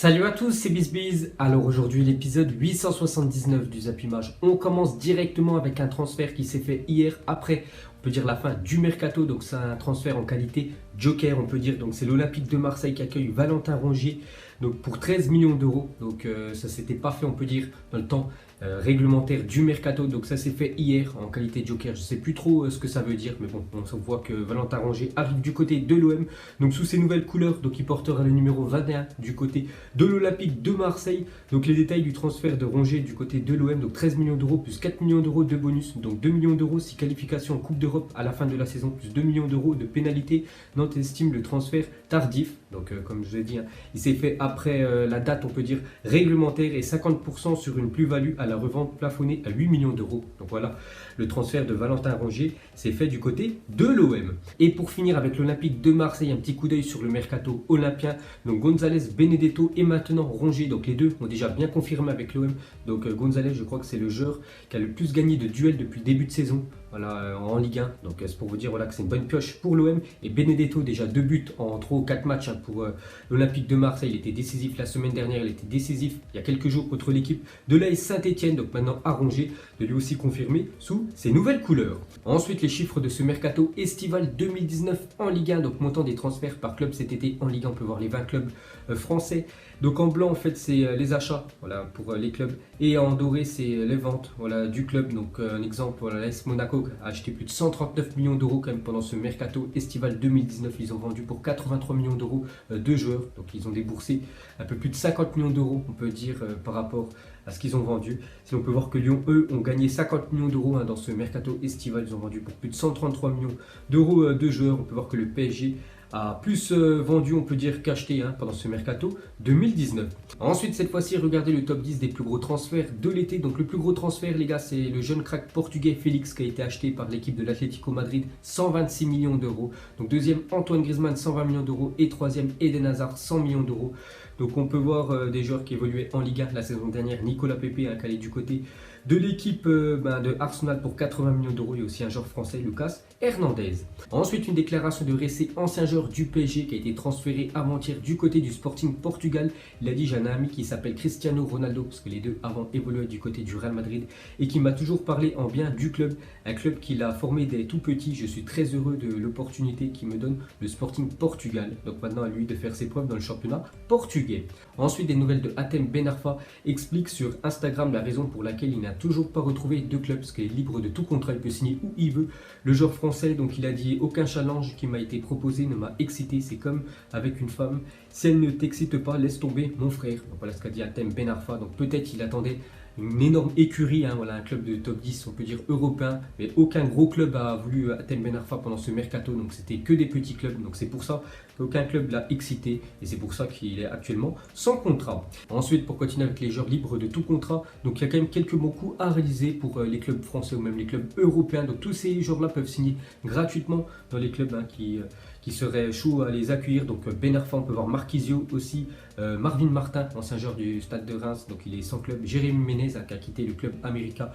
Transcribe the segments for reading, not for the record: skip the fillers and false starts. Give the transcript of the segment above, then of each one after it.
Salut à tous, c'est BizBiz. Alors aujourd'hui l'épisode 879 du Zapimage. On commence directement avec un transfert qui s'est fait hier après, on peut dire la fin du mercato. Donc c'est un transfert en qualité joker, on peut dire. Donc c'est l'Olympique de Marseille qui accueille Valentin Rongier donc pour 13 millions d'euros. Donc ça s'était pas fait, on peut dire, dans le temps réglementaire du mercato. Donc ça s'est fait hier en qualité joker. Je sais plus trop ce que ça veut dire, mais bon, on voit que Valentin Rongier arrive du côté de l'OM. Donc sous ses nouvelles couleurs, donc il portera le numéro 21 du côté de l'Olympique de Marseille. Donc les détails du transfert de Rongier du côté de l'OM, donc 13 millions d'euros plus 4 millions d'euros de bonus, donc 2 millions d'euros si qualification en Coupe d'Europe à la fin de la saison, plus 2 millions d'euros de pénalité. Nantes estime le transfert tardif. Donc comme je l'ai dit, il s'est fait après la date, on peut dire, réglementaire et 50% sur une plus-value à la revente plafonnée à 8 millions d'euros. Donc voilà, le transfert de Valentin Rongier s'est fait du côté de l'OM. Et pour finir avec l'Olympique de Marseille, un petit coup d'œil sur le mercato olympien. Donc González, Benedetto et maintenant Rongier. Donc les deux ont déjà bien confirmé avec l'OM. Donc González, je crois que c'est le joueur qui a le plus gagné de duels depuis le début de saison. Voilà, en Ligue 1. Donc c'est pour vous dire voilà, que c'est une bonne pioche pour l'OM. Et Benedetto, déjà 2 buts en 3 ou 4 matchs pour l'Olympique de Marseille. Il était décisif la semaine dernière, il était décisif il y a quelques jours contre l'équipe de l'AS Saint-Etienne. Donc maintenant à Rongier de lui aussi confirmer sous ses nouvelles couleurs. Ensuite, les chiffres de ce mercato estival 2019 en Ligue 1. Donc montant des transferts par club cet été en Ligue 1. On peut voir les 20 clubs français. Donc en blanc, en fait, c'est les achats voilà, pour les clubs. Et en doré, c'est les ventes voilà, du club. Donc un exemple, voilà, l'AS Monaco a acheté plus de 139 millions d'euros quand même pendant ce mercato estival 2019. Ils ont vendu pour 83 millions d'euros de joueurs. Donc ils ont déboursé un peu plus de 50 millions d'euros, on peut dire, par rapport à ce qu'ils ont vendu. Si on peut voir que Lyon, eux, ont gagné 50 millions d'euros dans ce mercato estival. Ils ont vendu pour plus de 133 millions d'euros de joueurs. On peut voir que le PSG a plus vendu, on peut dire, qu'acheté pendant ce mercato 2019. Ensuite, cette fois-ci, regardez le top 10 des plus gros transferts de l'été. Donc le plus gros transfert, les gars, c'est le jeune crack portugais Félix qui a été acheté par l'équipe de l'Atlético Madrid, 126 millions d'euros. Donc deuxième, Antoine Griezmann, 120 millions d'euros. Et troisième, Eden Hazard, 100 millions d'euros. Donc on peut voir des joueurs qui évoluaient en Ligue 1 la saison dernière. Nicolas Pepe, qui est du côté de l'équipe de Arsenal pour 80 millions d'euros. Il y a aussi un joueur français, Lucas Hernandez. Ensuite, une déclaration de Ressé, ancien joueur du PSG qui a été transféré avant-hier du côté du Sporting Portugal. Il a dit: j'ai un ami qui s'appelle Cristiano Ronaldo, parce que les deux avant évoluaient du côté du Real Madrid, et qui m'a toujours parlé en bien du club, un club qu'il a formé dès tout petit. Je suis très heureux de l'opportunité qu'il me donne le Sporting Portugal. Donc maintenant à lui de faire ses preuves dans le championnat portugais. Ensuite, des nouvelles de Hatem Ben Arfa explique sur Instagram la raison pour laquelle il n'a toujours pas retrouvé de club, parce qu'il est libre de tout contrat, il peut signer où il veut. Le joueur français, donc il a dit: aucun challenge qui m'a été proposé ne m'a excité, c'est comme avec une femme, si elle ne t'excite pas, laisse tomber mon frère. Donc voilà ce qu'a dit Hatem Ben Arfa. Donc peut-être il attendait une énorme écurie, voilà, un club de top 10, on peut dire européen, mais aucun gros club a voulu Hatem Ben Arfa pendant ce mercato, donc c'était que des petits clubs, donc c'est pour ça qu'aucun club l'a excité, et c'est pour ça qu'il est actuellement sans contrat. Ensuite, pour continuer avec les joueurs libres de tout contrat, donc il y a quand même quelques bons coups à réaliser pour les clubs français ou même les clubs européens. Donc tous ces joueurs-là peuvent signer gratuitement dans les clubs qui seraient chauds à les accueillir. Donc Ben Arfa, on peut voir Marquisio aussi, Marvin Martin, ancien joueur du Stade de Reims, donc il est sans club. Jérémy Ménez qui a quitté le club américain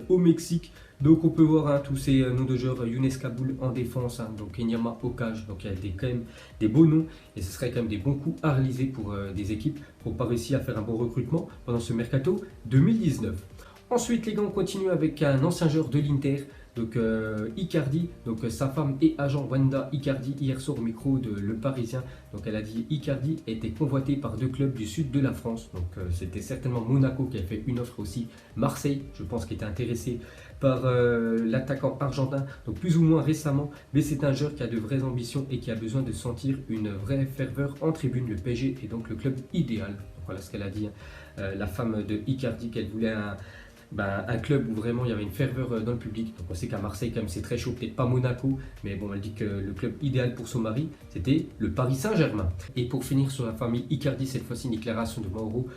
au Mexique. Donc on peut voir tous ces noms de joueurs, Younes Kaboul en défense, donc Enyama au cage. Donc il y a quand même des beaux noms, et ce serait quand même des bons coups à réaliser pour des équipes qui n'ont pas réussi à faire un bon recrutement pendant ce mercato 2019. Ensuite, les gars, on continue avec un ancien joueur de l'Inter, donc Icardi. Donc sa femme et agent Wanda Icardi, hier soir au micro de Le Parisien, donc elle a dit: Icardi était convoité par 2 clubs du sud de la France. Donc c'était certainement Monaco qui avait fait une offre, aussi Marseille, je pense, qui était intéressé par l'attaquant argentin, donc plus ou moins récemment, mais c'est un joueur qui a de vraies ambitions et qui a besoin de sentir une vraie ferveur en tribune. Le PSG est donc le club idéal. Donc voilà ce qu'elle a dit, la femme de Icardi, qu'elle voulait un club où vraiment il y avait une ferveur dans le public. Donc on sait qu'à Marseille quand même c'est très chaud, peut-être pas Monaco, mais bon, elle dit que le club idéal pour son mari c'était le Paris Saint-Germain. Et pour finir sur la famille Icardi, cette fois-ci une déclaration de Mauro.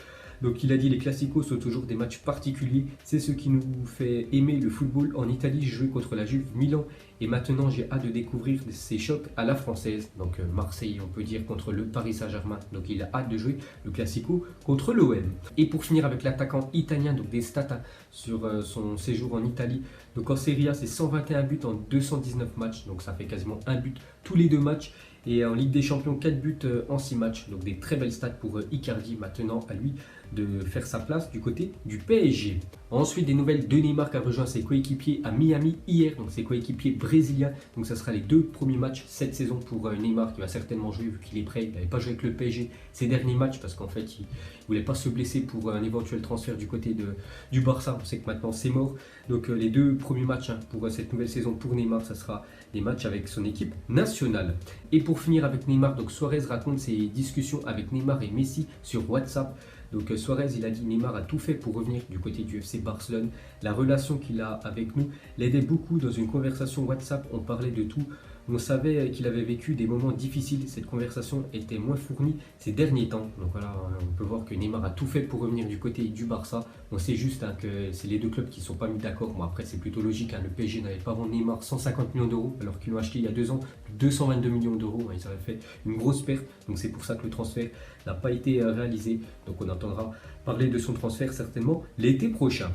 Donc il a dit: les classicos sont toujours des matchs particuliers, c'est ce qui nous fait aimer le football. En Italie, j'ai joué contre la Juve Milan et maintenant j'ai hâte de découvrir ces chocs à la française. Donc Marseille, on peut dire, contre le Paris Saint-Germain. Donc il a hâte de jouer le classico contre l'OM. Et pour finir avec l'attaquant italien, donc des stats sur son séjour en Italie. Donc en Serie A, c'est 121 buts en 219 matchs, donc ça fait quasiment un but tous les 2 matchs. Et en Ligue des Champions, 4 buts en 6 matchs. Donc des très belles stats pour Icardi maintenant à lui de faire sa place du côté du PSG. Ensuite, des nouvelles de Neymar qui a rejoint ses coéquipiers à Miami hier, donc ses coéquipiers brésiliens. Donc ça sera les 2 premiers matchs cette saison pour Neymar qui va certainement jouer vu qu'il est prêt. Il n'avait pas joué avec le PSG ces derniers matchs parce qu'en fait il ne voulait pas se blesser pour un éventuel transfert du côté du Barça. On sait que maintenant c'est mort. Donc les 2 premiers matchs pour cette nouvelle saison pour Neymar, ça sera des matchs avec son équipe nationale. Et pour finir avec Neymar, donc Suarez raconte ses discussions avec Neymar et Messi sur WhatsApp. Donc Suarez, il a dit Neymar a tout fait pour revenir du côté du FC Barcelone. La relation qu'il a avec nous l'aidait beaucoup. Dans une conversation WhatsApp, on parlait de tout. On savait qu'il avait vécu des moments difficiles. Cette conversation était moins fournie ces derniers temps. Donc voilà, on peut voir que Neymar a tout fait pour revenir du côté du Barça. On sait juste que c'est les 2 clubs qui ne sont pas mis d'accord. Bon, après, c'est plutôt logique. Le PSG n'avait pas vendu Neymar 150 millions d'euros alors qu'ils l'ont acheté il y a 2 ans. 222 millions d'euros. Ils avaient fait une grosse perte. Donc c'est pour ça que le transfert n'a pas été réalisé. Donc on entendra parler de son transfert certainement l'été prochain.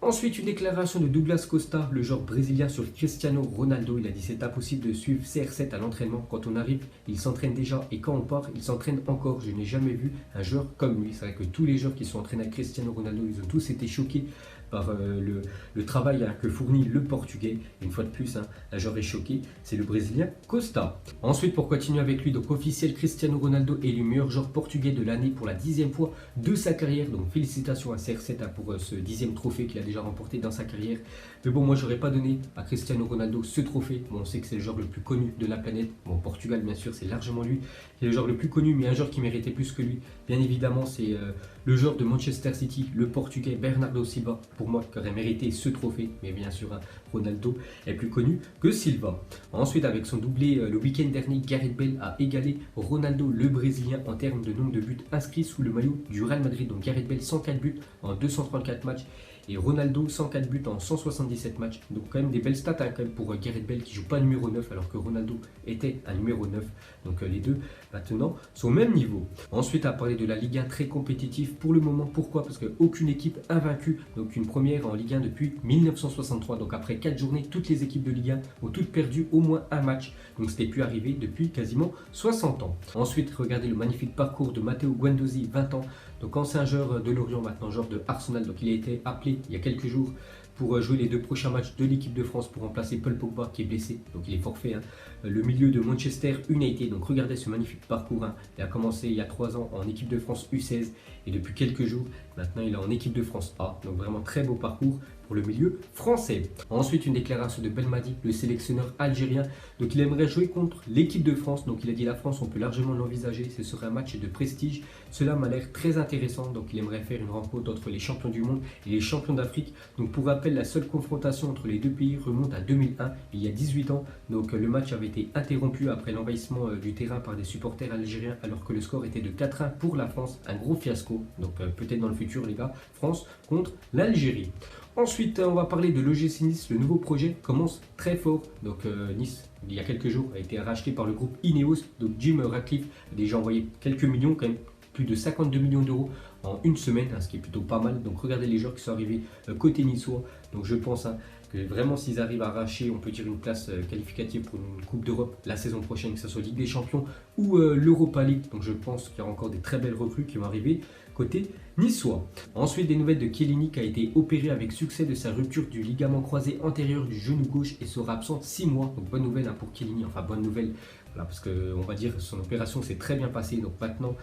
Ensuite, une déclaration de Douglas Costa, le joueur brésilien, sur Cristiano Ronaldo. Il a dit c'est impossible de suivre CR7 à l'entraînement. Quand on arrive, il s'entraîne déjà et quand on part, il s'entraîne encore. Je n'ai jamais vu un joueur comme lui. C'est vrai que tous les joueurs qui sont entraînés avec Cristiano Ronaldo, ils ont tous été choqués par le travail que fournit le Portugais. Et une fois de plus, un joueur est choqué, c'est le Brésilien Costa. Ensuite, pour continuer avec lui, donc officiel, Cristiano Ronaldo est le meilleur joueur portugais de l'année pour la 10e fois de sa carrière. Donc félicitations à CR7 pour ce 10e trophée qu'il a déjà remporté dans sa carrière. Mais bon, moi j'aurais pas donné à Cristiano Ronaldo ce trophée. Bon, on sait que c'est le joueur le plus connu de la planète. Bon, Portugal bien sûr, c'est largement lui. C'est le joueur le plus connu, mais un joueur qui méritait plus que lui. Bien évidemment, c'est le joueur de Manchester City, le Portugais Bernardo Silva, pour moi, qui aurait mérité ce trophée. Mais bien sûr, Ronaldo est plus connu que Silva. Ensuite, avec son doublé le week-end dernier, Gareth Bale a égalé Ronaldo, le Brésilien, en termes de nombre de buts inscrits sous le maillot du Real Madrid. Donc Gareth Bale, 104 buts en 234 matchs. Et Ronaldo, 104 buts en 177 matchs. Donc quand même des belles stats quand même pour Gareth Bale qui ne joue pas numéro 9 alors que Ronaldo était un numéro 9. Donc les deux maintenant sont au même niveau. Ensuite, à parler de la Ligue 1 très compétitive pour le moment. Pourquoi? Parce qu'aucune équipe invaincue. Donc une première en Ligue 1 depuis 1963. Donc après 4 journées, toutes les équipes de Ligue 1 ont toutes perdu au moins un match. Donc c'était plus arrivé depuis quasiment 60 ans. Ensuite, regardez le magnifique parcours de Matteo Guendouzi, 20 ans. Donc ancien joueur de Lorient, maintenant joueur de Arsenal. Donc il a été appelé il y a quelques jours pour jouer les 2 prochains matchs de l'équipe de France pour remplacer Paul Pogba qui est blessé. Donc il est forfait. Le milieu de Manchester United. Donc regardez ce magnifique parcours. Il a commencé il y a 3 ans en équipe de France U16 et depuis quelques jours, maintenant il est en équipe de France A. Donc vraiment très beau parcours pour le milieu français. Ensuite, une déclaration de Belmadi, le sélectionneur algérien. Donc il aimerait jouer contre l'équipe de France. Donc il a dit la France, on peut largement l'envisager. Ce serait un match de prestige. Cela m'a l'air très intéressant. Donc il aimerait faire une rencontre entre les champions du monde et les champions d'Afrique. Donc pour rappel, la seule confrontation entre les 2 pays remonte à 2001, il y a 18 ans. Donc le match avait été interrompu après l'envahissement du terrain par des supporters algériens alors que le score était de 4-1 pour la France. Un gros fiasco. Donc peut-être dans le futur les gars, France contre l'Algérie. Ensuite, on va parler de l'OGC Nice. Le nouveau projet commence très fort. Donc Nice, il y a quelques jours, a été racheté par le groupe Ineos. Donc Jim Ratcliffe a déjà envoyé quelques millions, quand même plus de 52 millions d'euros en une semaine, ce qui est plutôt pas mal. Donc regardez les joueurs qui sont arrivés côté niçois. Donc je pense que vraiment s'ils arrivent à arracher, on peut dire une place qualificative pour une Coupe d'Europe la saison prochaine, que ce soit Ligue des Champions ou l'Europa League. Donc je pense qu'il y aura encore des très belles recrues qui vont arriver côté niçois. Ensuite, des nouvelles de Chiellini qui a été opéré avec succès de sa rupture du ligament croisé antérieur du genou gauche et sera absent 6 mois. Donc bonne nouvelle pour Chiellini, enfin bonne nouvelle, voilà, parce qu'on va dire que son opération s'est très bien passée. Donc maintenant,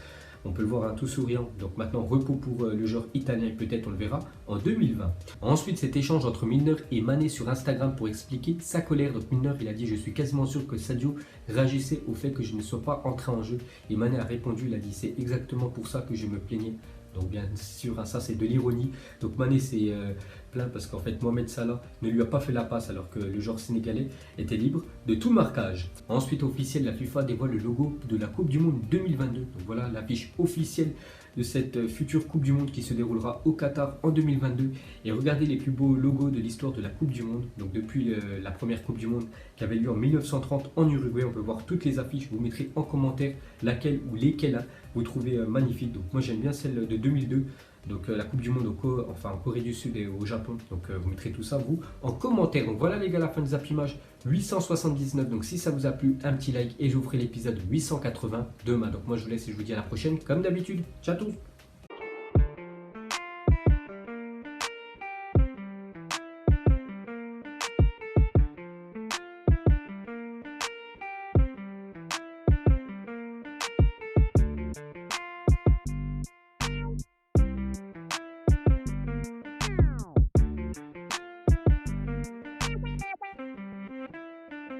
on peut le voir tout souriant. Donc maintenant, repos pour le joueur italien, peut-être on le verra en 2020. Ensuite, cet échange entre Milner et Mané sur Instagram pour expliquer sa colère. Donc Milner, il a dit « Je suis quasiment sûr que Sadio réagissait au fait que je ne sois pas entré en jeu. » Et Mané a répondu, il a dit « C'est exactement pour ça que je me plaignais. » Donc bien sûr, ça c'est de l'ironie. Donc Mané s'est plaint parce qu'en fait Mohamed Salah ne lui a pas fait la passe alors que le joueur sénégalais était libre de tout marquage. Ensuite, officiel, la FIFA dévoile le logo de la Coupe du Monde 2022. Donc voilà l'affiche officielle de cette future Coupe du Monde qui se déroulera au Qatar en 2022. Et regardez les plus beaux logos de l'histoire de la Coupe du Monde. Donc depuis la première Coupe du Monde qui avait lieu en 1930 en Uruguay, on peut voir toutes les affiches. Je vous mettrai en commentaire laquelle ou lesquelles vous trouvez magnifique. Donc moi j'aime bien celle de 2002, donc la Coupe du Monde en Corée du Sud et au Japon. Donc vous mettrez tout ça vous en commentaire. Donc voilà les gars, la fin des Zappimage 879. Donc si ça vous a plu, un petit like et je vous ferai l'épisode 880 demain. Donc moi je vous laisse et je vous dis à la prochaine comme d'habitude. Ciao à tous.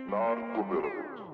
Non-committal.